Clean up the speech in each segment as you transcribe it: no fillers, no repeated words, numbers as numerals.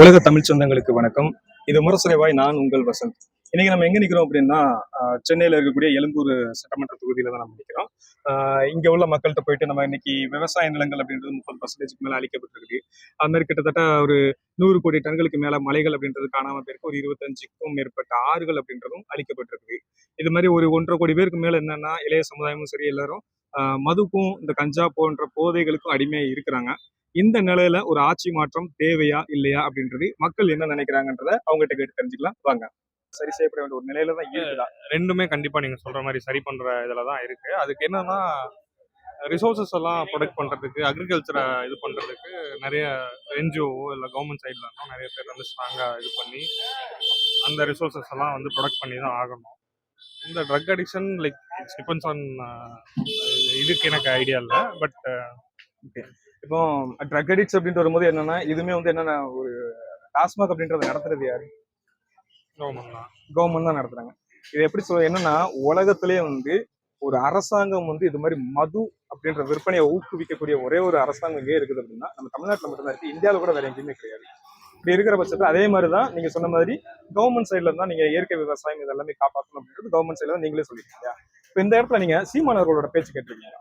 உலக தமிழ் சொந்தங்களுக்கு வணக்கம். இது முரசறைவாய், நான் உங்கள் வசந்த். இன்னைக்கு நம்ம எங்க நிக்கிறோம் அப்படின்னா, சென்னையில இருக்கக்கூடிய எழும்பூர் சட்டமன்ற தொகுதியில தான் நம்ம நிக்கிறோம். இங்க உள்ள மக்கள்கிட்ட போயிட்டு நம்ம இன்னைக்கு விவசாய நிலங்கள் அப்படின்றது 30% மேல அளிக்கப்பட்டிருக்கு. அது மாதிரி கிட்டத்தட்ட ஒரு 100 கோடி டன்களுக்கு மேல மலைகள் அப்படின்றது காணாம போயிருக்கு. ஒரு 25க்கும் மேற்பட்ட ஆறுகள் அப்படின்றதும் அளிக்கப்பட்டிருக்கு. இது மாதிரி ஒரு 1.5 கோடி பேருக்கு மேல என்னன்னா, இளைய சமுதாயமும் சரி எல்லாரும் மதுக்கும் இந்த கஞ்சா போன்ற போதைகளுக்கும் அடிமையா இருக்கிறாங்க. இந்த நிலையில ஒரு ஆட்சி மாற்றம் தேவையா இல்லையா அப்படின்றது மக்கள் என்ன நினைக்கிறாங்கன்றத அவங்ககிட்ட கேட்டு தெரிஞ்சுக்கலாம் வாங்க. சரி செய்யப்பட வேண்டிய ஒரு நிலையில தான் இருக்குதா? ரெண்டுமே கண்டிப்பா நீங்க சொல்ற மாதிரி சரி பண்ற இதுல தான் இருக்கு. அதுக்கு என்னன்னா ரிசோர்சஸ் எல்லாம் ப்ரொடக்ட் பண்றதுக்கு, அக்ரிகல்ச்சரை இது பண்றதுக்கு நிறைய என்ஜிஓவோ இல்ல கவர்மெண்ட் சைட்ல இருந்தும் நிறைய பேர் வந்து ஸ்ட்ராங்கா இது பண்ணி அந்த ரிசோர்சஸ் எல்லாம் வந்து ப்ரொடக்ட் பண்ணி தான் ஆகணும். இந்த drug addiction like it's depends on இதுக்கு எனக்கு ஐடியா இல்லை. But okay. இப்போ ட்ரக் அடிக்ட்ஸ் அப்படின்ட்டு வரும்போது என்னன்னா, இதுவுமே வந்து என்னன்னா ஒரு டாஸ்மாக் அப்படின்றத நடத்துறது யாரு? கவர்மெண்ட் தான். கவர்மெண்ட் தான் நடத்துறாங்க. இது எப்படி என்னன்னா, உலகத்திலேயே வந்து ஒரு அரசாங்கம் வந்து இது மாதிரி மது அப்படின்ற விற்பனையை ஊக்குவிக்கக்கூடிய ஒரே ஒரு அரசாங்கம் எங்கே இருக்குது அப்படின்னா நம்ம தமிழ்நாட்டில் மட்டும்தான் இருக்கு. இந்தியாவில் கூட வேற எங்கேயுமே கிடையாது. இப்படி இருக்கிற பட்சத்தில் அதே மாதிரி தான் நீங்க சொன்ன மாதிரி கவர்மெண்ட் சைட்ல இருந்தா நீங்க இயற்கை விவசாயம் இதெல்லாமே காப்பாற்றணும் அப்படின்றது கவர்மெண்ட் சைட்ல தான் நீங்களே சொல்லிருக்கீங்க. இப்போ இந்த இடத்துல நீங்க சீமானவர்களோட பேச்சு கேட்டிருக்கீங்க.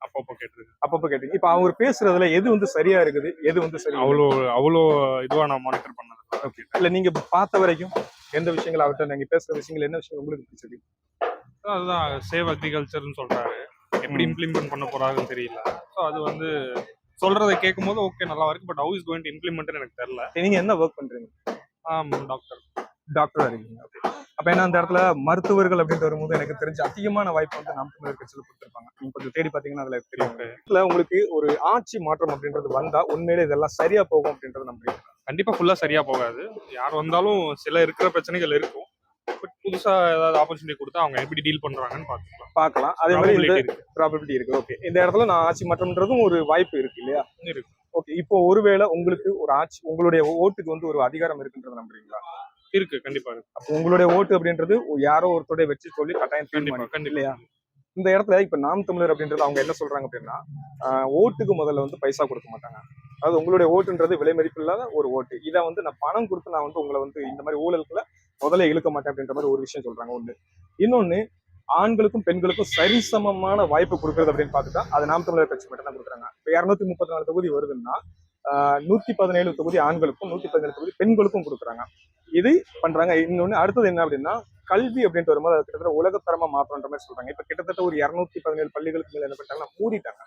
அப்பப்போ கேட்டிருக்கு. அப்பப்போ கேட்டீங்க. இப்ப அவர் பேசுறதுல எது வந்து சரியா இருக்குது, எது வந்து சரி? அவ்வளோ அவ்வளோ இதுவா நான் மானிட்டர் பண்ணது. ஓகே. இல்ல நீங்க பார்த்த வரைக்கும் எந்த விஷயங்கள் அவர்கிட்ட நீங்க பேசுற விஷயங்கள் என்ன விஷயம் உங்களுக்கு பிடிச்சது? அதுதான் சேவ் அக்ரிகல்ச்சர்னு சொல்றாரு. எப்படி இம்ப்ளிமெண்ட் பண்ண போறாங்கன்னு தெரியல. ஸோ அது வந்து சொல்றதை கேட்கும் போது ஓகே நல்லா இருக்கு. But how is going to implement எனக்கு தெரியல. நீங்க என்ன ஒர்க் பண்றீங்க? டாக்டர். டாக்டரா இருக்கீங்க. ஓகே. அப்ப ஏன்னா அந்த இடத்துல மருத்துவர்கள் அப்படின்னு வரும்போது எனக்கு தெரிஞ்ச அதிகமான வாய்ப்பு வந்து நாம் தமிழர் கட்சியில கொடுத்துருப்பாங்க. நீங்க கொஞ்சம் தேடி பாத்தீங்கன்னா அதுல தெரியும். இல்ல உங்களுக்கு ஒரு ஆட்சி மாற்றம் அப்படின்றது வந்தா உண்மையிலே இதெல்லாம் சரியா போகும் அப்படின்றது நம்புறீங்க? கண்டிப்பா ஃபுல்லா சரியா போகாது. யார் வந்தாலும் சில இருக்கிற பிரச்சனைகள் இருக்கும். பட் புதுசா ஏதாவது ஆப்பர்ச்சுனிட்டி கொடுத்தா அவங்க எப்படி டீல் பண்றாங்கன்னு பார்க்கலாம். அதே மாதிரி ப்ராபபிலிட்டி இருக்கு. ஓகே. இந்த இடத்துல நான் ஆட்சி மாற்றம்ன்றதும் ஒரு வாய்ப்பு இருக்கு இல்லையா? இருக்கு. ஓகே. இப்போ ஒருவேளை உங்களுக்கு ஒரு ஆட்சி உங்களுடைய ஓட்டுக்கு வந்து ஒரு அதிகாரம் இருக்குன்றது நம்புறீங்களா? இருக்கு. கண்டிப்பா இருக்கு. அப்போ உங்களுடைய ஓட்டு அப்படின்றது யாரோ ஒருத்தருடைய வெற்றி சொல்லி கட்டாயம் தீர்மானிக்கும் இல்லையா? இந்த இடத்துல இப்ப நாம் தமிழர் அப்படின்றது அவங்க என்ன சொல்றாங்க அப்படின்னா, ஓட்டுக்கு முதல்ல வந்து பைசா கொடுக்க மாட்டாங்க. அதாவது உங்களுடைய ஓட்டுன்றது விலை மதிப்பு இல்லாத ஒரு ஓட்டு. இதை வந்து நான் பணம் கொடுத்து நான் வந்து உங்களை வந்து இந்த மாதிரி ஊழலுக்குள்ள முதல்ல இழுக்க மாட்டேன் அப்படின்ற மாதிரி ஒரு விஷயம் சொல்றாங்க ஒண்ணு. இன்னொன்னு, ஆண்களுக்கும் பெண்களுக்கும் சரிசமமான வாய்ப்பு கொடுக்கறது அப்படின்னு பார்த்துட்டா அது நாம் தமிழர் கட்சி மட்டும் தான் கொடுக்குறாங்க. இப்ப 234 தொகுதி வருதுன்னா 117 தொகுதி ஆண்களுக்கும் 117 தொகுதி பெண்களுக்கும் கொடுக்குறாங்க. இது பண்றாங்க. இன்னொன்னு அடுத்தது என்ன அப்படின்னா, கல்வி அப்படின்ட்டு வரும்போது அது கிட்டத்தட்ட உலகத்தரமா மாற்றம்ன்ற மாதிரி சொல்றாங்க. இப்ப கிட்டத்தட்ட ஒரு 217 பள்ளிகளுக்கு மேல என்ன பண்ணிட்டாங்கன்னா மூடிட்டாங்க.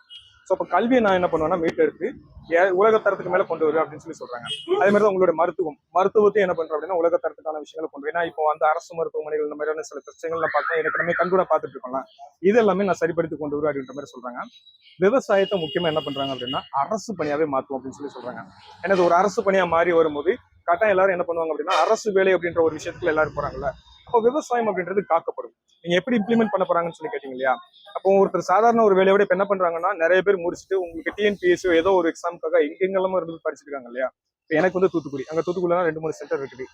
ஸோ அப்ப கல்வியை நான் என்ன பண்ணுவேன்னா மீட்டெடுத்து உலகத்தரத்துக்கு மேல கொண்டு வருவேன் அப்படின்னு சொல்றாங்க. அதே மாதிரி தான் உங்களுடைய மருத்துவத்தையும் என்ன பண்றோம் அப்படின்னா உலகத்தரத்துக்கான விஷயங்களை கொண்டு ஏன்னா இப்போ அந்த அரசு மருத்துவமனைகள் இந்த மாதிரியான சில பிரச்சனைகள் பார்த்தா எனக்கு நம்ம கண்கூட பார்த்துட்டு இருக்கோம்ல, இது எல்லாமே நான் சரிப்படுத்தி கொண்டு வருவேன் அப்படின்ற மாதிரி சொல்றாங்க. விவசாயத்தை முக்கியமா என்ன பண்றாங்க அப்படின்னா அரசு பணியாவே மாற்றுவோம் அப்படின்னு சொல்றாங்க. ஏன்னா ஒரு அரசு பணியா மாறி வரும்போது கட்டாயம் எல்லாரும் என்ன பண்ணுவாங்க அப்படின்னா அரசு வேலை அப்படின்ற ஒரு விஷயத்துல எல்லாரும் போறாங்கல்ல, அப்போ விவசாயம் அப்படின்றது காக்கப்படும். நீங்க எப்படி இம்ப்ளிமெண்ட் பண்ண போறாங்கன்னு சொல்லி கேட்டீங்க இல்லையா? அப்போ ஒருத்தர் சாதாரண ஒரு வேலையோட இப்ப என்ன பண்றாங்கன்னா நிறைய பேர் முடிச்சுட்டு உங்களுக்கு டிஎன்பிஎஸ்சி ஏதோ ஒரு எக்ஸாமுக்காக எங்கெங்கெல்லாமோ இருந்து படிச்சிருக்காங்க இல்லையா? இப்போ எனக்கு வந்து தூத்துக்குடி, அங்க தூத்துக்குடியில 2-3 சென்டர் இருக்குது.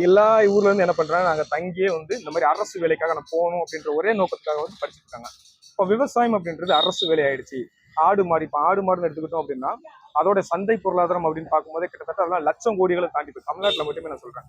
எல்லா ஊர்ல இருந்து என்ன பண்றாங்க, நாங்க தங்கியே வந்து இந்த மாதிரி அரசு வேலைக்காக நான் போகணும் அப்படின்ற ஒரே நோக்கத்துக்காக வந்து படிச்சுட்டு இருக்காங்க. இப்போ விவசாயம் அப்படின்றது அரசு வேலை ஆயிடுச்சு. ஆடு மாடுன்னு எடுத்துக்கிட்டோம் அப்படின்னா அதோட சந்தை பொருளாதாரம் அப்படின்னு பார்க்கும்போதே கிட்டத்தட்ட அதெல்லாம் லட்சம் கோடிகளை தாண்டி போய் தமிழ்நாட்டுல மட்டுமே நான் சொல்றேன்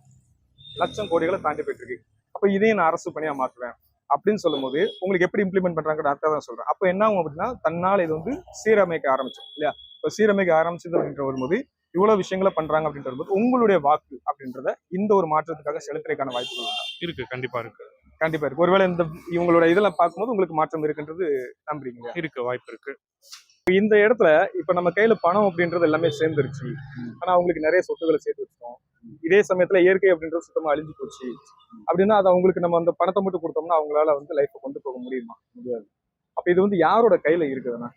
லட்சம் கோடிகளை தாண்டி போயிட்டு இருக்கு. அப்ப இதையும் நான் அரசு பணியா மாற்றுவேன் அப்படின்னு சொல்லும் போது உங்களுக்கு எப்படி இம்ப்ளிமெண்ட் பண்றாங்க அர்த்தம் தான் சொல்றேன். அப்ப என்ன ஆகும் அப்படின்னா தன்னால் இது வந்து சீரமைக்க ஆரம்பிச்சோம் இல்லையா? இப்போ சீரமைக்க ஆரம்பிச்சது அப்படின்ற வரும்போது இவ்வளவு விஷயங்களை பண்றாங்க அப்படின்ற போது உங்களுடைய வாக்கு அப்படின்றத இந்த ஒரு மாற்றத்துக்காக செலுத்துறதுக்கான வாய்ப்புகள் இருக்கு. கண்டிப்பா இருக்கு. கண்டிப்பா இருக்கு. ஒருவேளை இந்த இவங்களோட இதெல்லாம் பார்க்கும்போது உங்களுக்கு மாற்றம் இருக்குன்றது நம்புறீங்க? இருக்கு, வாய்ப்பு இருக்கு. இந்த இடத்துல இப்ப நம்ம கையில பணம் அப்படின்றது எல்லாமே சேர்ந்துருச்சு. ஆனா அவங்களுக்கு நிறைய சொத்துக்களை சேர்த்து வச்சிட்டோம். இதே சமயத்துல இயற்கை அப்படின்றது சுத்தமா அழிஞ்சு போச்சு அப்படின்னா அது அவங்களுக்கு நம்ம அந்த பணத்தை மட்டும் கொடுத்தோம்னா அவங்களால வந்து லைஃப் கொண்டு போக முடியுமா? முடியாது. அப்ப இது வந்து யாரோட கையில இருக்குதுன்னா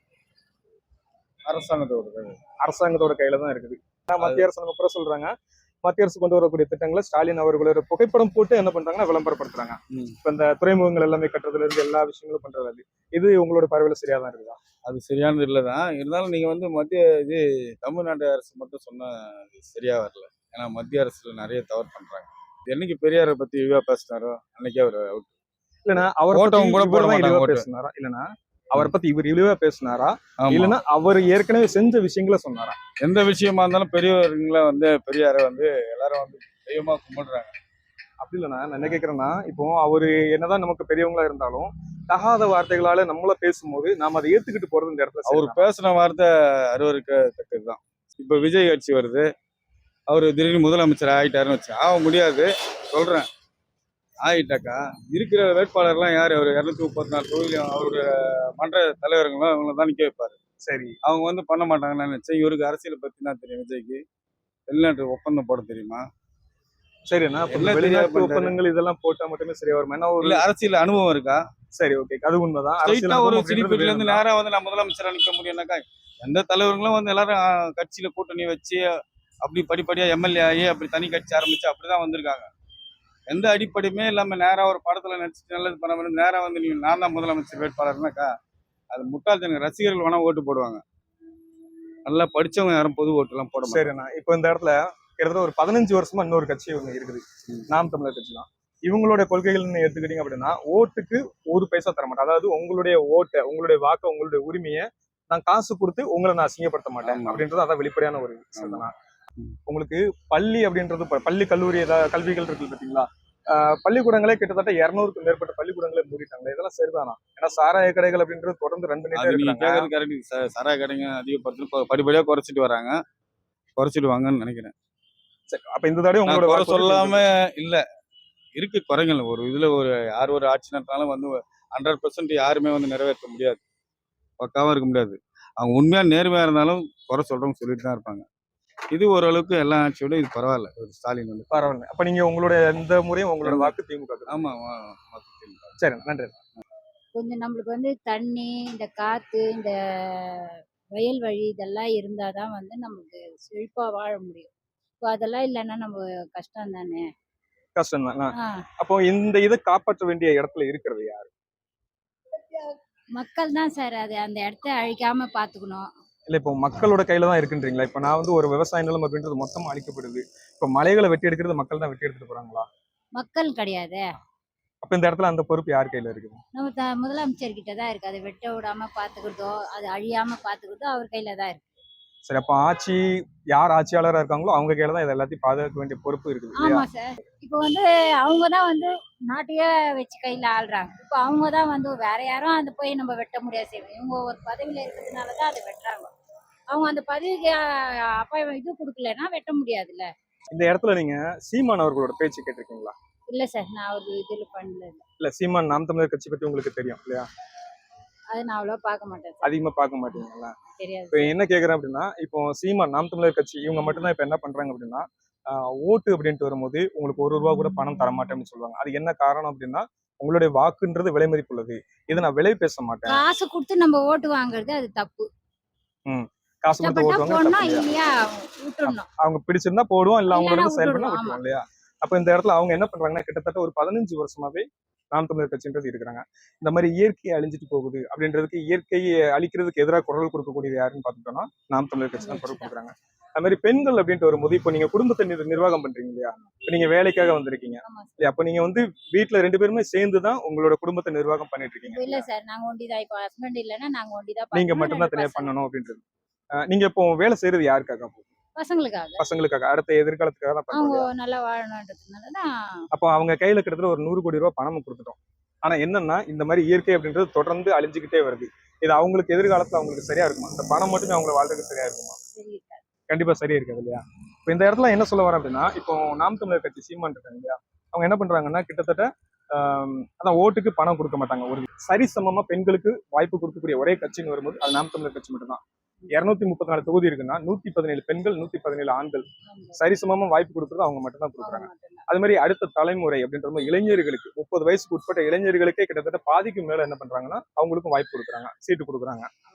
அரசாங்கத்தோட கையில தான் இருக்குது. மத்திய அரசு நம்ம கூட சொல்றாங்க, மத்திய அரசு கொண்டு வரக்கூடிய திட்டங்களை ஸ்டாலின் அவர்களோட புகைப்படம் போட்டு என்ன பண்றாங்கன்னா விளம்பரப்படுத்துறாங்க. இப்ப இந்த துறைமுகங்கள் எல்லாமே கட்டுறதுல இருந்து எல்லா விஷயங்களும் பண்றது இது உங்களோட பார்வையில சரியா தான் இருக்குதா? அது சரியானது இல்லைதான். இருந்தாலும் நீங்க வந்து தமிழ்நாடு அரசு மட்டும் சொன்னா சரியா வரல. ஏன்னா மத்திய அரசுல நிறைய தவறு பண்றாங்க. என்னைக்கு பெரியாரை பத்தி இழிவா பேசினாரோ அன்னைக்கே அவர் அவுட். இல்லைன்னா அவர் ஓட்டவும் கூட போட மாட்டாங்க. பேசினாரா? இல்லைன்னா அவரை பத்தி இவர் இழிவா பேசினாரா ஆமா. இல்லைன்னா அவர் ஏற்கனவே செஞ்ச விஷயங்களை சொன்னாரா? எந்த விஷயமா இருந்தாலும் பெரியவர்களை வந்து பெரியாரை வந்து எல்லாரும் வந்து தெய்வமா கும்பிடுறாங்க. அப்படி இல்லைண்ணா, நான் என்ன கேட்கறேன்னா, இப்போ அவரு என்னதான் நமக்கு பெரியவங்களா இருந்தாலும் தகாத வார்த்தைகளால நம்மள பேசும்போது நாம அதை ஏத்துக்கிட்டு போறது இந்த இடத்துல அவர் சரிதானா? பேசின வார்த்தை அருவருக்கத்தக்கதுதான். இப்ப விஜய் கட்சி வருது, அவரு திடீர்னு முதலமைச்சர் ஆயிட்டாருன்னு வச்சு ஆக முடியாது. சொல்றேன், ஆயிட்டாக்கா இருக்கிற வேட்பாளர்லாம் யாரு? அவர் 234 தொகுதியிலும் அவருடைய மன்ற தலைவர்களும் அவங்கள தான் நிக்க வைப்பாரு. சரி அவங்க வந்து பண்ண மாட்டாங்கன்னு நினைச்சேன். இவருக்கு அரசியலை பத்தினா தெரியும். விஜய்க்கு வெளிநாட்டு ஒப்பந்தம் போட தெரியுமா? சரிண்ணா, அப்ப இந்த என்ன தெரியாது வெளிநாட்டு பண்றாரு? ஒப்பந்தங்கள் இதெல்லாம் போட்டா மட்டுமே சரியா வருமா? ஏன்னா ஒரு இல்ல அரசியல் அனுபவம் இருக்கா? சரி ஓகே, அது உண்மைதான். ஸ்ட்ரைட்டா அரசியல் ஒரு அனுபவம் அப்படின்றது சிலிப்பீட்ல இருந்து வேணும்தான். நேரா வந்து நான் முதலமைச்சரா நிக்க முடியும்னாக்கா எந்த தலைவர்களும் வந்து எல்லாரும் கட்சியில கூட்டணி வச்சு அப்படி படிப்படியா எம்எல்ஏ ஆகி அப்படி தனி கட்சி ஆரம்பிச்சு அப்படிதான் வந்திருக்காங்க. எந்த அடிப்படையுமே இல்லாம நேரா ஒரு படத்துல நடிச்சுட்டு நல்லது பண்ண மாதிரி நேரா வந்து நீங்க நான் தான் முதலமைச்சர் வேட்பாளர்னாக்கா அது முட்டாள்தன. ரசிகர்கள் வேணா ஓட்டு போடுவாங்க, நல்லா படிச்சவங்க யாரும் பொது ஓட்டு எல்லாம் போட மாட்டாங்க. சரிண்ணா, இப்போ இந்த இடத்துல கிட்டத்தட்ட ஒரு 15 வருஷமா இன்னொரு கட்சி ஒண்ணு இருக்குது, நாம் தமிழர் கட்சி தான். இவங்களோட கொள்கைகள்னு எடுத்துக்கிட்டீங்க அப்படின்னா ஓட்டுக்கு ஒரு பைசா தர மாட்டேன். அதாவது உங்களுடைய ஓட்டை, உங்களுடைய வாக்கை, உங்களுடைய உரிமையை நான் காசு கொடுத்து உங்களை நான் அசிங்கப்படுத்த மாட்டேன் ஆமா. அப்படின்றது அதான் வெளிப்படையான ஒரு விஷயம் ஆமா. தான். உங்களுக்கு பள்ளி அப்படின்றது பள்ளி கல்லூரி ஏதாவது கல்விகள் இருக்கு பாத்தீங்களா? பள்ளிக்கூடங்களே கிட்டத்தட்ட 200க்கும் மேற்பட்ட பள்ளிக்கூடங்களே மூடிட்டாங்க. இதெல்லாம் சரிதானா? ஏன்னா சாராய கடைகள் அப்படின்றது தொடர்ந்து ரன் பண்ணிட்டே அது நீங்க இருக்காங்க. கேட்கறது கரெக்ட். சாராய கடைங்க அதிகப்படுத்தி படிப்படியா குறைச்சிட்டு வராங்க, குறைச்சிடுவாங்கன்னு நினைக்கிறேன். சரி, அப்ப இந்த தடவை நான் உங்களோட குறை வாக்குறுதி சொல்லாம இல்ல, இருக்கு குறைகள். ஒரு இதுல ஒரு யார் ஒரு ஆட்சி நடத்தினாலும் வந்து 100% யாருமே வந்து நிறைவேற்ற முடியாது, பக்காவா இருக்க முடியாது. அவங்க உண்மையா நேர்மையா இருந்தாலும் குறை சொல்றவங்க சொல்லிட்டு தான் இருப்பாங்க. இது ஓரளவுக்கு எல்லா ஆட்சியோட இது பரவாயில்ல. ஒரு ஸ்டாலின் வந்து பரவாயில்ல. அப்ப நீங்க உங்களுடைய இந்த முறையும் உங்களோட வாக்கு திமுக க்கு தான். ஆமா சரி, நன்றி. கொஞ்சம் நம்மளுக்கு வந்து தண்ணி, இந்த காத்து, இந்த வயல்வெளி இதெல்லாம் இருந்தா தான் வந்து நமக்கு செழிப்பா வாழ முடியும். இப்போ அதெல்லாம் இல்லைன்னா நம்ம கஷ்டம் தானே. கஷ்டம் தான். ஆ அப்போ இந்த இதை காப்பாற்ற வேண்டிய இடத்துல இருக்கிறது யாரு? மக்கள் தான் சார் அது அந்த இடத்த அழிக்காம பார்த்துக்கணும். இல்ல இப்போ மக்களோட கையில தான் இருக்குன்றீங்களா? இப்ப நான் வந்து ஒரு விவசாய நிலம் அப்படின்றது மொத்தமா அழிக்கப்படுது. இப்ப மலைகளை வெட்டி எடுக்கிறது மக்கள் தான் வெட்டி எடுத்துட்டு போறாங்களா? மக்கள் கிடையாதே. அப்ப இந்த இடத்துல அந்த பொறுப்பு யார் கையில இருக்குது? நம்ம முதலமைச்சர் கிட்ட தான் இருக்கு. அதை வெட்ட விடாம பார்த்துக்கிறதோ, அது அழியாம பார்த்துக்கிறதோ அவர் கையில தான் இருக்கு. சரி, அப்ப ஆட்சி யார் ஆட்சியாளரா இருக்காங்களோ அவங்க கையில தான் இது எல்லாத்தையும் பாதுகாக்க வேண்டிய பொறுப்பு இருக்குது இல்லையா? ஆமா சார். இப்போ வந்து அவங்க தான் வந்து நாட்டையே வச்சு கையில ஆள்றாங்க. இப்போ அவங்க தான் வந்து வேற யாரும் அந்த போய் நம்ம வெட்ட முடியாது செய்வோம். இவங்க ஒரு பதவியில இருக்கிறதுனால தான் அதை வெட்டுறாங்க. அவங்க அந்த பதவிக்கு அப்ப இது கொடுக்கலன்னா வெட்ட முடியாதுல்ல. இந்த இடத்துல நீங்க சீமான் அவர்களோட பேச்சு கேட்டிருக்கீங்களா? இல்ல சார், நான் ஒரு இதுல பண்ணல. இல்ல சீமான் நாம் தமிழர் கட்சி பத்தி உங்களுக்கு தெரியும் இல்லையா? அது நான் அவ்வளவா பார்க்க மாட்டேன் சார். அதிகமா பார்க்க மாட்டீங்களா? தெரியாது. இப்ப என்ன கேக்குறேன் அப்படின்னா, இப்போ சீமான் நாம் தமிழர் கட்சி இவங்க மட்டும்தான் இப்ப என்ன பண்றாங்க அப்படின்னா, ஓட்டு அப்படின்ட்டு வரும்போது உங்களுக்கு ₹1 கூட பணம் தர மாட்டேன்னு சொல்லுவாங்க. அது என்ன காரணம் அப்படின்னா, உங்களுடைய வாக்குன்றது விலை மதிப்புள்ளது, இதை நான் விலை பேச மாட்டேன். காசு கொடுத்து நம்ம ஓட்டு வாங்குறது அது தப்பு. காசு கொடுத்து கஷ்டப்பட்டா ஓட்டுவாங்க, போடணும், தப்பு இல்லையா? இல்லையா விட்டுடணும். அவங்க பிடிச்சிருந்தா போடுவோம், இல்ல அவங்களோட இல்லைன்னா செயல்பட விட்டுடணும். விட்டுருவோம் ஆமா. இல்லையா? அப்ப இந்த இடத்துல அவங்க என்ன பண்றாங்கன்னா, கிட்டத்தட்ட ஒரு 15 வருஷமாவே நாம் தமிழர் கட்சின்றது இருக்கிறாங்க. இந்த மாதிரி இயற்கையை அழிஞ்சிட்டு போகுது அப்படின்றதுக்கு, இயற்கையை அழிக்கிறதுக்கு எதிராக குரல் கொடுக்கக்கூடியது யாருன்னு பார்த்துட்டோம்னா நாம் தமிழர் கட்சி தான் குரல் கொடுக்குறாங்க. அது மாதிரி பெண்கள் அப்படின்ட்டு வரும்போது, இப்போ நீங்க குடும்பத்தை நிர்வாகம் பண்றீங்க இல்லையா? இப்ப நீங்க வேலைக்காக வந்திருக்கீங்க ஆமா சார். இல்லையா? அப்ப நீங்க வந்து வீட்டுல 2 பேருமே சேர்ந்து தான் உங்களோட குடும்பத்தை நிர்வாகம் பண்ணிட்டு இருக்கீங்க. இல்ல சார், நாங்க ஒண்டிதான். இப்போ ஹஸ்பண்ட் இல்லைன்னா நாங்க ஒண்டிதான் நீங்க பார்க்கணும். மட்டும்தான் 2 தனியா பசங்க. பண்ணணும் அப்படின்றது. நீங்க இப்போ வேலை செய்யறது யாருக்காக? பசங்களுக்காக. பசங்களுக்காக, அடுத்த எதிர்காலத்துக்காக தான் அவங்க பண்றீங்க. நல்லா வாழணுன்றதுனால தான். அப்போ அவங்க கையில கிட்டத்தட்ட ஒரு ₹100 கோடி பணம் கொடுத்துட்டோம். ஆனா என்னன்னா, இந்த மாதிரி இயற்கை அப்படின்றது தொடர்ந்து அழிஞ்சுக்கிட்டே வருது. இது அவங்களுக்கு எதிர்காலத்துல அவங்களுக்கு சரியா இருக்குமா? இந்த பணம் மட்டுமே அவங்களை வாழ்றதுக்கு சரியா இருக்குமா? சரி இருக்காது. கண்டிப்பா சரியா இருக்காது இல்லையா? இப்போ இந்த இடத்துல என்ன சொல்ல வரேன் அப்படின்னா, இப்போ நாம் தமிழர் கட்சி சீமான் இருக்காங்க இல்லையா? அவங்க என்ன பண்றாங்கன்னா, கிட்டத்தட்ட அதான் ஓட்டுக்கு பணம் கொடுக்க மாட்டாங்க. ஒரு சரிசமமா பெண்களுக்கு வாய்ப்பு கொடுக்கக்கூடிய ஒரே கட்சின்னு வரும்போது அது நாம் தமிழர் கட்சி மட்டும்தான். 234 தொகுதி இருக்குன்னா 117 பெண்கள், 117 ஆண்கள் சரிசமமா வாய்ப்பு கொடுக்கறது அவங்க மட்டும் தான் கொடுக்குறாங்க. அவங்க மட்டும்தான். அது மாதிரி அடுத்த தலைமுறை அப்படின்ற மாதிரி இளைஞர்களுக்கு 30 வயசுக்கு உட்பட்ட இளைஞர்களுக்கே கிட்டத்தட்ட பாதிக்கு மேல என்ன பண்றாங்கன்னா அவங்களுக்கும் வாய்ப்பு கொடுக்குறாங்க, சீட்டு கொடுக்குறாங்க.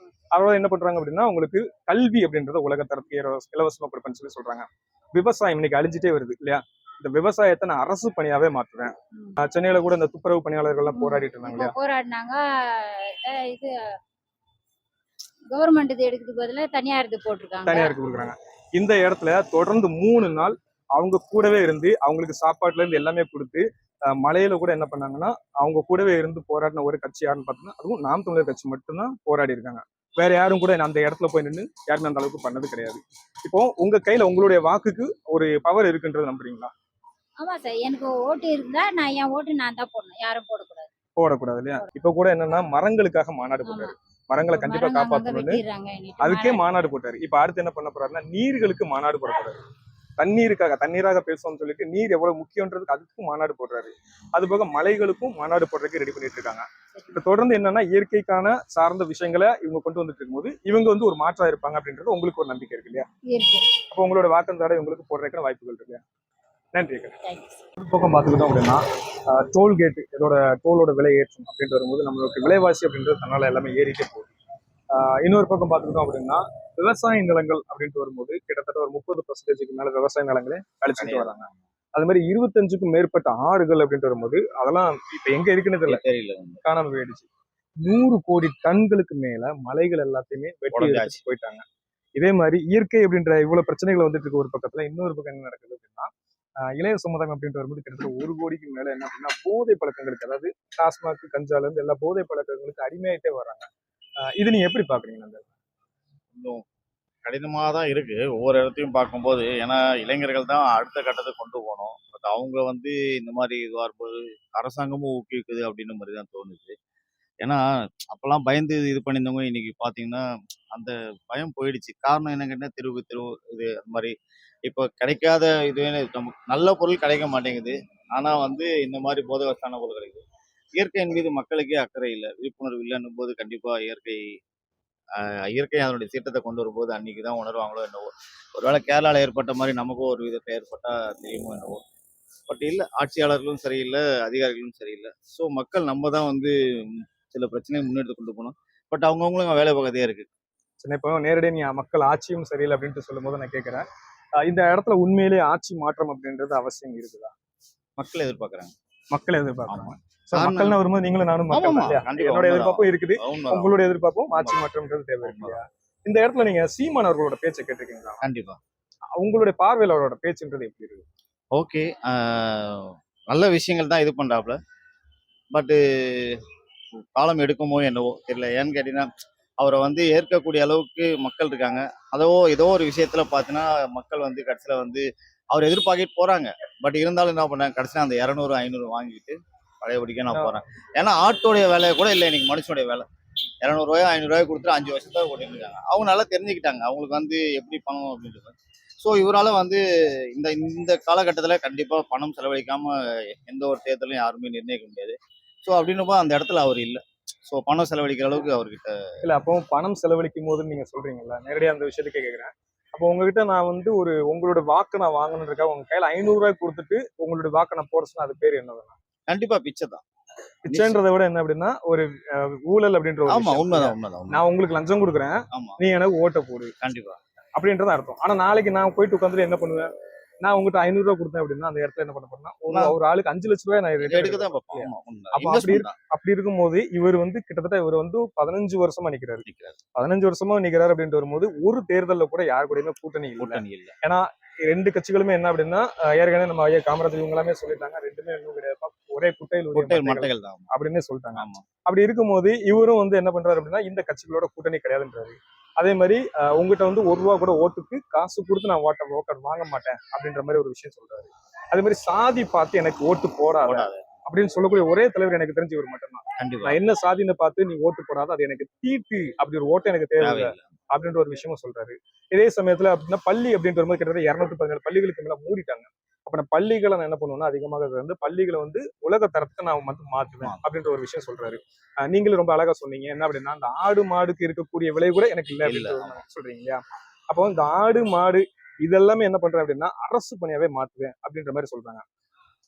அதோட என்ன பண்றாங்க அப்படின்னா, உங்களுக்கு கல்வி அப்படின்றத உலகத்தரத்துக்கு இலவசமா கொடுப்பேன்னு சொல்லி சொல்றாங்க. விவசாயம் இன்னைக்கு அழிஞ்சிட்டே வருது இல்லையா? இந்த விவசாயத்தை நான் அரசு பணியாவே மாத்துவேன். சென்னையில கூட இந்த துப்புரவு பணியாளர்கள் எல்லாம் போராடிட்டு இருந்தாங்க இப்போ இல்லையா? போராடினாங்க. இது கவர்மெண்ட் இது எடுக்கிறதுக்கு பதிலா தனியார் இது போட்டிருக்காங்க. தனியாருக்கு கொடுக்குறாங்க. இந்த இடத்துல தொடர்ந்து 3 நாள் அவங்க கூடவே இருந்து அவங்களுக்கு சாப்பாட்டுல இருந்து எல்லாமே கொடுத்து மலையில கூட என்ன பண்ணாங்கன்னா அவங்க கூடவே இருந்து போராடின ஒரு கட்சி யாருன்னு பார்த்தீங்கன்னா அதுவும் நாம் தமிழர் கட்சி மட்டும்தான் போராடி இருக்காங்க. வேற யாரும் கூட அந்த இடத்துல போய் நின்று யாருமே அந்த அளவுக்கு பண்ணது கிடையாது. இப்போ உங்க கையில உங்களுடைய வாக்குக்கு ஒரு பவர் இருக்குன்றது நம்புறீங்களா? ஆமா சார், எனக்கு ஓட்டு இருந்தா நான் என் ஓட்டு நான் தான் போடணும், யாரும் போடக்கூடாது. போடக்கூடாது இல்லையா? இப்ப கூட என்னன்னா மரங்களுக்காக மாநாடு ஆமா, போட்டாரு. மரங்களை கண்டிப்பா மரங்க அங்கங்க காப்பாற்றணும்னு வெட்டிடுறாங்க அதுக்கே மாநாடு போட்டாரு. இப்ப அடுத்து என்ன பண்ண போறாருன்னா நீர்களுக்கு மாநாடு போட போறாரு. தண்ணீராக பேசுவோம்னு சொல்லிட்டு நீர் எவ்வளவு முக்கியன்றதுக்கு அதுக்கும் மாநாடு போடுறாரு. அது போக மலைகளுக்கும் மாநாடு போடுறதுக்கு ரெடி பண்ணிட்டு இருக்காங்க. இப்ப தொடர்ந்து என்னன்னா இயற்கைக்கான சார்ந்த விஷயங்களை இவங்க கொண்டு வந்துட்டு இருக்கும்போது இவங்க வந்து ஒரு மாற்றா இருப்பாங்க அப்படின்றது உங்களுக்கு ஒரு நம்பிக்கை இருக்கு இல்லையா? இருக்கு. அப்போ உங்களோட வாக்குந்தாடை உங்களுக்கு போடுறதுக்கான வாய்ப்புகள் இருக்கு இல்லையா? நன்றி. தேங்க்ஸ். ஒரு பக்கம் பார்த்துக்கிட்டோம் அப்படின்னா டோல்கேட் இதோட டோலோட விலை ஏற்றம் அப்படின்ட்டு வரும்போது நம்மளுக்கு விலைவாசி அப்படின்றது தன்னால எல்லாமே ஏறிட்டே போகுது. இன்னொரு பக்கம் பார்த்துக்கிட்டோம் அப்படின்னா விவசாய நிலங்கள் அப்படின்ட்டு வரும்போது கிட்டத்தட்ட ஒரு 30% மேல விவசாய நிலங்களே அழிச்சுட்டு வராங்க. அது மாதிரி 25க்கும் மேற்பட்ட ஆறுகள் அப்படின்ட்டு வரும்போது அதெல்லாம் இப்ப எங்க இருக்குன்னு தெரியல. காணாம போயிடுச்சு. 100 கோடி டன்களுக்கு மேல மலைகள் எல்லாத்தையுமே வெட்டி உடஞ்சாச்சு. எடுத்துட்டு போயிட்டாங்க. இதே மாதிரி இயற்கை அப்படின்ற இவ்வளவு பிரச்சனைகள் வந்துட்டு இருக்கு ஒரு பக்கத்துல, இன்னொரு பக்கம் என்ன நடக்குது அப்படின்னா இளைய சமுதாயம் அப்படின்ட்டு வரும்போது கிட்டத்தட்ட 1 கோடிக்கு மேல என்ன அப்படின்னா போதை பழக்கங்களுக்கு, அதாவது டாஸ்மாக் கஞ்சால இருந்து எல்லா போதை பழக்கங்களுக்கு அடிமையாயிட்டே வராங்க. இது நீங்க எப்படி பாக்குறீங்க? அந்த கொஞ்சம் கடினமாக தான் இருக்கு ஒவ்வொரு இடத்தையும் பார்க்கும்போது. ஏன்னா இளைஞர்கள் தான் அடுத்த கட்டத்துக்கு கொண்டு போகணும். பட் அவங்க வந்து இந்த மாதிரி இதுவாக இருக்கும்போது அரசாங்கமும் ஊக்குவிக்குது அப்படின்ற மாதிரி தான் தோணுது. ஏன்னா அப்போல்லாம் பயந்து இது பண்ணியிருந்தவங்க இன்னைக்கு பார்த்தீங்கன்னா அந்த பயம் போயிடுச்சு. காரணம் என்ன கேட்டால் தெருவுக்கு தெருவு இது அந்த மாதிரி இப்போ கிடைக்காத இதுவே நமக்கு நல்ல பொருள் கிடைக்க மாட்டேங்குது. ஆனால் வந்து இந்த மாதிரி போதை வசான பொருள் கிடைக்குது. இயற்கையின் மீது மக்களுக்கே அக்கறை இல்லை, விழிப்புணர்வு இல்லைன்னும் போது கண்டிப்பாக இயற்கை அதனுடைய சீற்றத்தை கொண்டு வரும்போது அன்னைக்கு தான் உணர்வாங்களோ என்னவோ. ஒருவேளை கேரளாவில் ஏற்பட்ட மாதிரி நமக்கும் ஒரு விதத்தை ஏற்பட்டா தெரியுமோ என்னவோ. பட் இல்லை, ஆட்சியாளர்களும் சரியில்லை, அதிகாரிகளும் சரியில்லை. ஸோ மக்கள் நம்ம தான் வந்து சில பிரச்சனையை முன்னெடுத்து கொண்டு போகணும். பட் அவங்கவுங்களும் வேலை பார்க்கறதே இருக்கு. சின்ன இப்போ நேரடியாக நீ மக்கள் ஆட்சியும் சரியில்லை அப்படின்ட்டு சொல்லும் போது நான் கேட்கிறேன், இந்த இடத்துல உண்மையிலேயே ஆட்சி மாற்றம் அப்படின்றது அவசியம் இருக்குதா? மக்கள் எதிர்பார்க்குறாங்க. மக்கள் எதிர்பார்க்கறாங்க. ஆமா. So, காரணம் மக்கள்னு வரும்போது நீங்களும் நானும் மக்கள் ஆமாமா, தான் இல்லையா? கண்டிப்பா என்னோட உண்மைதான். எதிர்பார்ப்பும் இருக்குது, உண்மைதான். உங்களுடைய எதிர்பார்ப்பும் ஆட்சி மாற்றம்ன்றது தேவை இருக்கு இல்லையா? இந்த இடத்துல நீங்க சீமான் அவர்களோட பேச்சை கேட்டிருக்கீங்களா? கண்டிப்பா. உங்களுடைய பார்வையில் அவரோட பேச்சுன்றது எப்படி இருக்கு? ஓகே. நல்ல விஷயங்கள் தான் இது பண்றாப்புல. பட்டு காலம் எடுக்குமோ என்னவோ தெரியல. ஏன்னு கேட்டீங்கன்னா அவரை வந்து ஏற்கக்கூடிய அளவுக்கு மக்கள் இருக்காங்க. ஏதோ ஒரு விஷயத்துல பார்த்தீங்கன்னா மக்கள் வந்து கடைசியில வந்து அவர் எதிர்பார்க்கிட்டு போறாங்க. பட் இருந்தாலும் என்ன பண்றாங்க, கடைசியில அந்த 200 500 வாங்கிட்டு பழையபடிக்க நான் போறேன். ஏன்னா ஆட்டோடைய வேலை கூட இல்லை, இன்னைக்கு மனுஷனுடைய வேலை. 200 500 கொடுத்துட்டு 5 வருஷத்தை ஓட்டிட்டு இருக்காங்க. அவங்க நல்லா தெரிஞ்சுக்கிட்டாங்க அவங்களுக்கு வந்து எப்படி பணம் அப்படின்றது. ஸோ இவரால் வந்து இந்த இந்த காலகட்டத்தில் கண்டிப்பாக பணம் செலவழிக்காம எந்த ஒரு தேர்தலையும் யாருமே நிர்ணயிக்க முடியாது. ஸோ அப்படின்னப்போ அந்த இடத்துல அவர் இல்லை. ஸோ பணம் செலவழிக்கிற அளவுக்கு அவர்கிட்ட இல்ல அப்போ பணம் செலவழிக்கும் போது நீங்க சொல்றீங்கல்ல, நேரடியாக அந்த விஷயத்துக்கே கேட்கிறேன். அப்போ உங்ககிட்ட நான் வந்து உங்களோட வாக்கு நான் வாங்கணுன்றதுக்காக உங்க கையில 500 ரூபாய் கொடுத்துட்டு உங்களுடைய வாக்கு நான் போட சொன்னா அது பேர் என்ன? கண்டிப்பாக பிச்சை தான். பிச்சைன்றதை விட என்ன அப்படின்னா ஒரு ஊழல் அப்படின்ற ஒரு ஆமா, விஷயம். உண்மைதான் உண்மைதான். நான் உங்களுக்கு லஞ்சம் கொடுக்குறேன், ஆமா, நீ எனக்கு ஓட்ட போடு கண்டிப்பா. அப்படின்றத அர்த்தம். ஆனா நாளைக்கு நான் போயிட்டு உட்காந்துட்டு என்ன பண்ணுவேன், நான் உங்ககிட்ட 500 ரூபாய் கொடுத்தேன் அப்படின்னா அந்த இடத்துல என்ன பண்ண போறேன்னா ஒரு ஆளுக்கு 5 லட்ச ரூபாய் நான் எடுக்க தான் பார்ப்போம். ஆமா, உண்மை. அப்ப Investment தான். அப்படி இருக்கும்போது இவர் வந்து கிட்டத்தட்ட இவர் வந்து 15 வருஷமா நிக்கிறாரு. நிக்கிறாரு. 15 வருஷமா நிக்கிறாரு அப்படின்ட்டு வரும்போது ஒரு தேர்தல்ல கூட யார் கூடயுமே கூட்டணி இல்லை. கூட்டணி இல்ல. ஏன்னா 2 கட்சிகளுமே என்ன அப்படின்னா ஏற்கனவே நம்ம ஐயா காமராஜர் இவங்க எல்லாமே சொல்லிட்டாங்க, ரெண்டுமே இன்னும் கிடையாது, ஒரே குட்டையில் குட்டையில் உரிய மட்டைகள் தான். அப்படின்னு சொல்லிட்டாங்க. ஆமா. அப்படி இருக்கும்போது இவரும் வந்து என்ன பண்றாரு அப்படின்னா இந்த கட்சிகளோட கூட்டணி கிடையாதுன்றாரு. அதே மாதிரி உங்ககிட்ட வந்து 1 ரூபா கூட ஓட்டுக்கு காசு கொடுத்து நான் ஓட்டர் வாங்க மாட்டேன் அப்படின்ற மாதிரி ஒரு விஷயம் சொல்றாரு. அதே மாதிரி சாதி பார்த்து எனக்கு ஓட்டு போடாத அப்படின்னு சொல்லக்கூடிய ஒரே தலைவர் எனக்கு தெரிஞ்சு இவர் மட்டும்தான். கண்டிப்பா. நான் என்ன சாதின்னு பார்த்து நீ ஓட்டு போடாத, அது எனக்கு தீட்டு, அப்படி ஒரு ஓட்டு எனக்கு தேவையில்லை தேவையில்லை. அப்படின்ற ஒரு விஷயமும் சொல்றாரு. இதே சமயத்துல அப்படின்னா பள்ளி அப்படின்ற வரும்போது கிட்டத்தட்ட 217 பள்ளிகளுக்கு மேல மூடிட்டாங்க. அப்ப நான் பள்ளிகளை நான் என்ன பண்ணுவேன்னா அதிகமாக வந்து பள்ளிகளை வந்து உலக தரத்துக்கு நான் வந்து மாத்துவேன் அப்படின்ற ஒரு விஷயம் சொல்றாரு. நீங்களும் ரொம்ப அழகா சொன்னீங்க என்ன அப்படின்னா அந்த ஆடு மாடுக்கு இருக்கக்கூடிய விலை கூட எனக்கு இல்லை அப்படின்னு சொல்றீங்க இல்லையா? அப்போ இந்த ஆடு மாடு இதெல்லாமே என்ன பண்றேன் அப்படின்னா அரசு பணியாவே மாத்துவேன் அப்படின்ற மாதிரி சொல்றாங்க.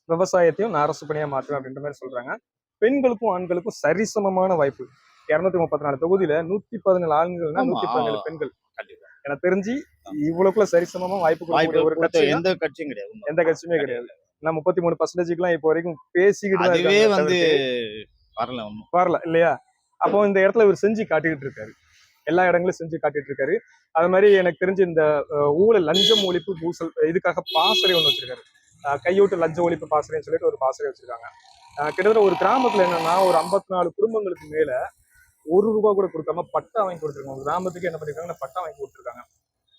விவசாயத்தையும் நான் அரசு பணியா மாத்துவேன் அப்படின்ற மாதிரி சொல்றாங்க. பெண்களுக்கும் ஆண்களுக்கும் சரிசமமான வாய்ப்பு. 234 தொகுதியில 117 ஆண்கள்னா 117 பெண்கள். எனக்கு தெரிஞ்சு இவ்வளவுக்குள்ள சரிசமமா வாய்ப்பு கொடுக்கக்கூடிய ஒரு கட்சி எந்த கட்சியும் கிடையாது. எந்த கட்சியுமே கிடையாது. நான் 33% இப்போ வரைக்கும் பேசிக்கிட்டு தான் அதுவே இருக்காங்க வந்து தவிர்த்து வரல இல்லையா? அப்போ இந்த இடத்துல இவர் செஞ்சு காட்டிக்கிட்டு இருக்காரு, எல்லா இடங்களும் செஞ்சு காட்டிட்டு இருக்காரு. அது மாதிரி எனக்கு தெரிஞ்சு இந்த ஊழல் லஞ்சம் ஒழிப்பு பூசல் இதுக்காக பாசறை ஒண்ணு வச்சிருக்காரு. கையோட்டு லஞ்ச ஒழிப்பு பாசறைன்னு சொல்லிட்டு ஒரு பாசறை வச்சிருக்காங்க. கிட்டத்தட்ட ஒரு கிராமத்துல என்னன்னா ஒரு 54 குடும்பங்களுக்கு மேல ₹1 கூட கொடுக்காம பட்டா வாங்கி கொடுத்துருக்காங்க. ஒரு கிராமத்துக்கு என்ன பண்ணிருக்காங்கன்னா பட்டா வாங்கி கொடுத்துருக்காங்க.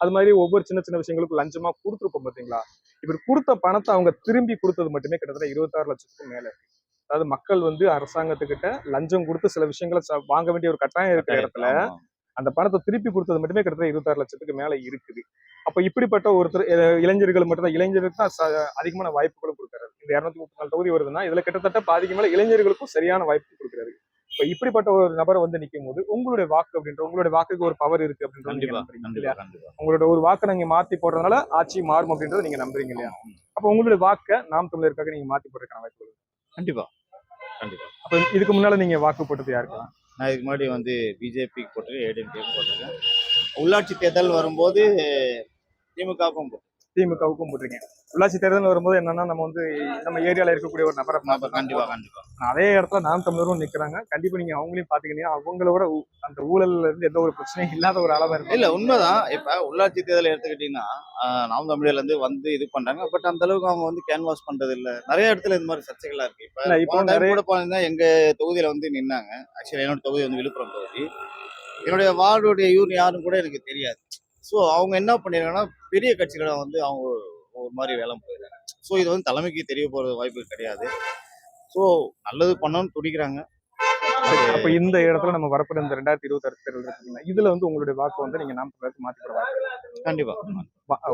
அது மாதிரி ஒவ்வொரு சின்ன சின்ன விஷயங்களுக்கும் லஞ்சமா கொடுத்துருப்போம் பாத்தீங்களா. இப்படி கொடுத்த பணத்தை அவங்க திரும்பி கொடுத்தது மட்டுமே கிட்டத்தட்ட 26 லட்சத்துக்கும் மேல இருக்கு. அதாவது மக்கள் வந்து அரசாங்கத்துக்கிட்ட லஞ்சம் கொடுத்து சில விஷயங்களை வாங்க வேண்டிய ஒரு கட்டாயம் இருக்கிற இடத்துல ஆமா. அந்த பணத்தை திருப்பி கொடுத்தது மட்டுமே கிட்டத்தட்ட 26 லட்சத்துக்கு மேல இருக்குது. அப்ப இப்படிப்பட்ட ஒருத்தர் இளைஞர்கள் மட்டும் தான், இளைஞருக்கு தான் அதிகமான வாய்ப்புகளும் கொடுக்குறாரு. இந்த 234 தொகுதி வருதுன்னா இதுல கிட்டத்தட்ட பாதிக்கு மேல இளைஞர்களுக்கும் சரியான வாய்ப்பு கொடுக்குறாரு. இப்ப இப்படிப்பட்ட ஒரு நபரை வந்து நிக்கும் போது உங்களுடைய வாக்கு அப்படின்ற உங்களுடைய வாக்குக்கு ஒரு பவர் இருக்கு அப்படின்றது நீங்க கண்டிப்பா நம்புறீங்க கண்டிப்பா இல்லையா? கண்டிப்பா உங்களோட ஒரு வாக்கை நீங்க மாத்தி போடுறதுனால ஆட்சி மாறும் அப்படின்றத நீங்க நம்புறீங்க இல்லையா? அப்ப உங்களுடைய வாக்கை நாம் தமிழருக்காக நீங்க மாத்தி போடுறதுக்கான வாய்ப்பு இருக்கு. கண்டிப்பா கண்டிப்பா. அப்ப இதுக்கு முன்னால நீங்க வாக்கு போட்டது யாருக்கலாம்? நான் இதுக்கு முன்னாடி வந்து பிஜேபிக்கு போட்டிருக்கேன், ஏடிஎம்கேக்கு போட்டிருக்கேன். உள்ளாட்சி தேர்தல் வரும்போது திமுகவுக்கும் போட்டிருக்கேன். திமுகவுக்கும் போட்டிருக்கீங்க. உள்ளாட்சி தேர்தல் வரும்போது என்னன்னா நம்ம வந்து நம்ம ஏரியால இருக்கக்கூடிய ஒரு நபரை கண்டிப்பா கண்டிப்பா. அதே இடத்துல நாம் தமிழரும் நிக்கிறாங்க. கண்டிப்பா நீங்க அவங்களையும் பாத்துக்கிட்டீங்கன்னா அவங்களோட அந்த ஊழல்ல இருந்து எந்த ஒரு பிரச்சனையும் இல்லாத ஒரு அளவா இருக்கு. இல்ல உண்மைதான். இப்ப உள்ளாட்சி தேர்தல் எடுத்துக்கிட்டீங்கன்னா நாம் தமிழர்ல இருந்து வந்து இது பண்றாங்க. பட் அந்த அளவுக்கு அவங்க வந்து கேன்வாஸ் பண்றது இல்ல. நிறைய இடத்துல இந்த மாதிரி சர்ச்சைகளா இருக்கு. இல்ல, இப்போ இப்போ நிறைய கூட பாத்தீங்கன்னா எங்க தொகுதியில வந்து நின்னாங்க. ஆக்சுவலி என்னோட தொகுதி வந்து விழுப்புரம் தொகுதி. என்னுடைய வார்டுடைய இவரு யாரும் கூட எனக்கு தெரியாது. ஸோ அவங்க என்ன பண்ணிருக்காங்கன்னா பெரிய கட்சிகளை வந்து அவங்க ஒரு மாதிரி வேலை போயிருக்காங்க. ஸோ இது வந்து தலைமைக்கு தெரிய போறது வாய்ப்பு கிடையாது. ஸோ நல்லது பண்ணணும்னு துடிக்கிறாங்க. சரி, அப்ப இந்த இடத்துல நம்ம வரப்போற இந்த 2026 தேர்தல் இருக்குங்களா, இதுல வந்து உங்களுடைய வாக்கு வந்து நீங்க நாம் தமிழருக்கு மாத்தி போட வாய்ப்பு கண்டிப்பா.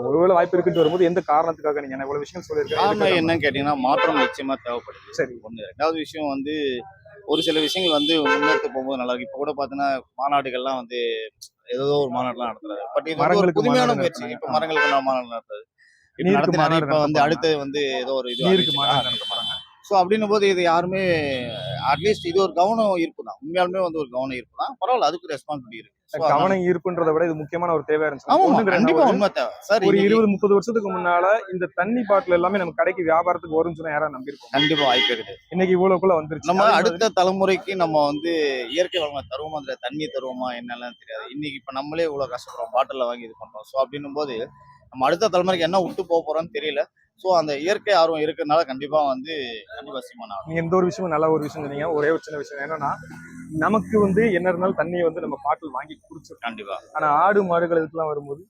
ஒருவேளை வாய்ப்பு இருக்குன்னு வரும்போது எந்த காரணத்துக்காக நீங்க இவ்வளவு விஷயம் காரணம் சொல்லியிருக்கீங்க? என்னன்னு கேட்டீங்கன்னா மாற்றம் நிச்சயமா தேவைப்படுது. சரி. ஒண்ணு. ரெண்டாவது விஷயம் வந்து ஒரு சில விஷயங்கள் வந்து முன்னெடுத்து போகும்போது நல்லா இருக்கு. இப்போ கூட பாத்தீங்கன்னா மாநாடுகள்லாம் வந்து ஏதோ ஒரு மாநாடுலாம் நடத்துறாரு. பட் இது வந்து ஒரு மரங்களுக்கு புதுமையான மாநாடு முயற்சி. நடத்துனாங்க. இப்ப மரங்களுக்கு மாநாடு நடத்துறது. இப்ப நீருக்கு நடத்தினாரு. மாநாடு இப்ப வந்து நடத்த அடுத்து வந்து ஏதோ ஒரு இது நீருக்கு மாநாடு அறிவிச்சிருக்காங்க. நடத்த போறாங்க. ஸோ அப்படின்னும் போது இது யாருமே அட்லீஸ்ட் இது ஒரு கவனம் ஈர்ப்பு தான். உண்மையாலுமே வந்து ஒரு கவனம் ஈர்ப்பு தான். பரவாயில்ல, அதுக்கு ரெஸ்பான்சிபிலிட்டி இருக்கு. So அதனால கவனம் ஈர்ப்புன்றதை விட இது முக்கியமான ஒரு தேவையா இருந்துச்சு. ஆமா ஒண்ணுங்கிற கண்டிப்பா ஒரு உண்மை தேவை சார். ஒரு இன்னைக்கு 20-30 வருஷத்துக்கு முன்னால இந்த தண்ணி பாட்டில் எல்லாமே நம்ம கடைக்கு வியாபாரத்துக்கு வரும்னு சொன்னா யாராவது நம்பியிருப்போம்? கண்டிப்பா வாய்ப்பு இருக்குது. இன்னைக்கு இவ்வளவுக்குள்ள வந்துருச்சு. நம்ம அதே மாதிரி அடுத்த தலைமுறைக்கு நம்ம வந்து இயற்கை வளங்களை தருவோமா, அதுல தண்ணி தருவோமா என்னெல்லாம் தெரியாது. இன்னைக்கு இப்ப நம்மளே இவ்வளவு கஷ்டப்படுறோம், பாட்டில வாங்கி இது பண்றோம். ஸோ அப்படின்னும் போது நம்ம அடுத்த தலைமுறைக்கு என்ன விட்டு போக போறோம்னு தெரியல. ஸோ அந்த இயற்கை ஆர்வம் இருக்கிறதுனால கண்டிப்பா வந்து கண்டிப்பா சீமான் ஆகும். நீங்க எந்த ஒரு விஷயமும் நல்ல ஒரு விஷயம் சொன்னீங்க. ஒரே ஒரு சின்ன விஷயம் என்னன்னா, நமக்கு வந்து என்ன இருந்தாலும் தண்ணியை வந்து நம்ம பாட்டில் வாங்கி குடிச்சிருக்கோம். கண்டிப்பா ஆனா ஆடு மாடுகள் இதுக்கெல்லாம் வரும்போது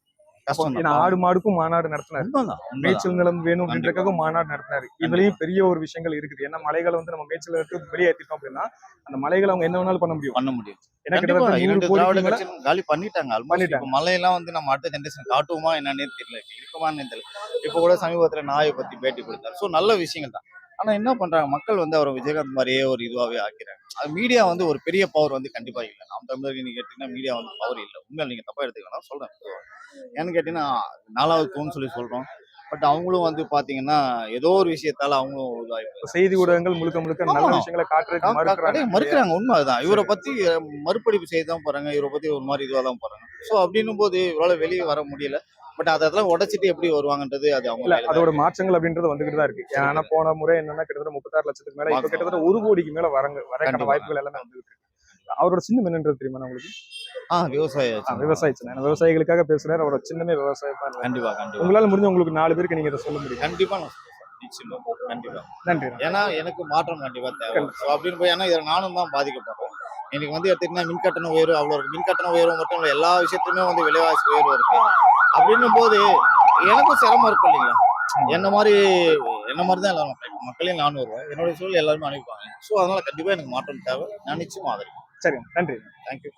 கஷ்டம் ஏன்னா ஆடு மாடுக்கும் மாநாடு நடத்தினாரு. உண்மைதான் உண்மைதான். மேய்ச்சல் நிலம் வேணும் அப்படின்றதுக்காக மாநாடு நடத்தினாரு. இதுலயும் பெரிய ஒரு விஷயங்கள் இருக்குது. ஏன்னா மலைகளை வந்து நம்ம மேய்ச்சல் எடுத்து வெளியேற்றிட்டோம் அப்படின்னா அந்த மலைகளை அவங்க என்ன வேணாலும் பண்ண முடியும். பண்ண முடியும். ஏன்னா கண்டிப்பா கிட்டத்தட்ட 100 இரண்டு கோடிக்கு திராவிட மேல கட்சியும் காலி பண்ணிட்டாங்க. ஆல்மோஸ்ட் பண்ணிட்டாங்க. இப்ப மலையெல்லாம் வந்து நம்ம அடுத்த ஜென்ரேஷன் காட்டுவோமா என்னன்னே தெரியல, இருக்குமான்னு தெரியல. இப்ப கூட சமீபத்துல நாயை பத்தி பேட்டி கொடுத்தாரு. ஸோ நல்ல விஷயங்கள் தான். ஆனா என்ன பண்றாங்க மக்கள் வந்து அவர் விஜயகாந்த் மாதிரியே ஒரு இதுவாவே ஆக்கிறாங்க. அது மீடியா வந்து ஒரு பெரிய பவர் வந்து கண்டிப்பா இல்லை. நாம் தமிழருக்கு நீங்க கேட்டீங்கன்னா மீடியா வந்து பவர் இல்லை. உண்மையில நீங்க தப்பா எடுத்துக்கலாம் சொல்றேன். ஏன்னு கேட்டீங்கன்னா 4வது தூண்னு சொல்லி சொல்றோம். பட் அவங்களும் வந்து பாத்தீங்கன்னா ஏதோ ஒரு விஷயத்தால அவங்களும் இதாயிட்டாங்க. செய்தி ஊடகங்கள் முழுக்க முழுக்க நல்ல ஆமா. விஷயங்களை காட்டுறதுக்கு மறுக்கிறாங்க. மறுக்கிறாங்க. உண்மை அதுதான். இவரை பத்தி மறுபடிப்பு செய்ய தான் போறாங்க. இவரை பத்தி ஒரு மாதிரி இதுவா தான் போறாங்க. ஸோ அப்படின்னும் போது இவரால வெளியே வர முடியல. பட் அதெல்லாம் உடைச்சிட்டு எப்படி வருவாங்கன்றது அது அவங்க இல்ல கையில தான் அதோட இருக்கு. மாற்றங்கள் அப்படின்றது வந்துகிட்டு தான் இருக்கு. ஏன்னா போன முறை என்னன்னா கிட்டத்தட்ட 36 லட்சத்துக்கு மேல இப்ப மாற்றம். கிட்டத்தட்ட 1 கோடிக்கு மேல வரக்கான கண்டிப்பா. வாய்ப்புகள் எல்லாமே வந்துகிட்டு இருக்கு. அவரோட சின்னம் என்னன்றது தெரியுமா உங்களுக்கு? விவசாய சின்னம். விவசாய சின்னம். விவசாயிகளுக்காக பேசுறாரு. அவரோட சின்னமே விவசாயம் தான். கண்டிப்பா கண்டிப்பா உங்களால முடிஞ்ச உங்களுக்கு 4 பேருக்கு நீங்க இதை சொல்ல முடியும். கண்டிப்பா நான் சொல்றேன். நிச்சயமா கண்டிப்பா. நன்றி. ஏன்னா எனக்கு மாற்றம் கண்டிப்பா தேவை. ஸோ அப்படின்னு போய் ஏன்னா இதில் நானும் தான் பாதிக்கப்படுறேன். எனக்கு வந்து எடுத்துக்கிட்டா மின் கட்டண உயர்வு அவ்வளோ இருக்கு. மின் கட்டண உயர்வு மட்டும் இல்லை, எல்லா விஷயத்துலையுமே வந்து விலைவாசி உயர்வு இருக்கு. அப்படின்னும் போது எனக்கும் சிரமம் இருக்கும் இல்லைங்களா. என்ன மாதிரி தான் எல்லாரும் மக்களையும் நானும் வருவேன். என்னுடைய சூழல் எல்லாருமே அனுப்பிப்பாங்க. ஸோ அதனால கண்டிப்பா எனக்கு மாற்றம் தேவை. நான் நிச்சயமா ஆதரிப்பேன். சரி, நன்றி. தேங்க்யூ.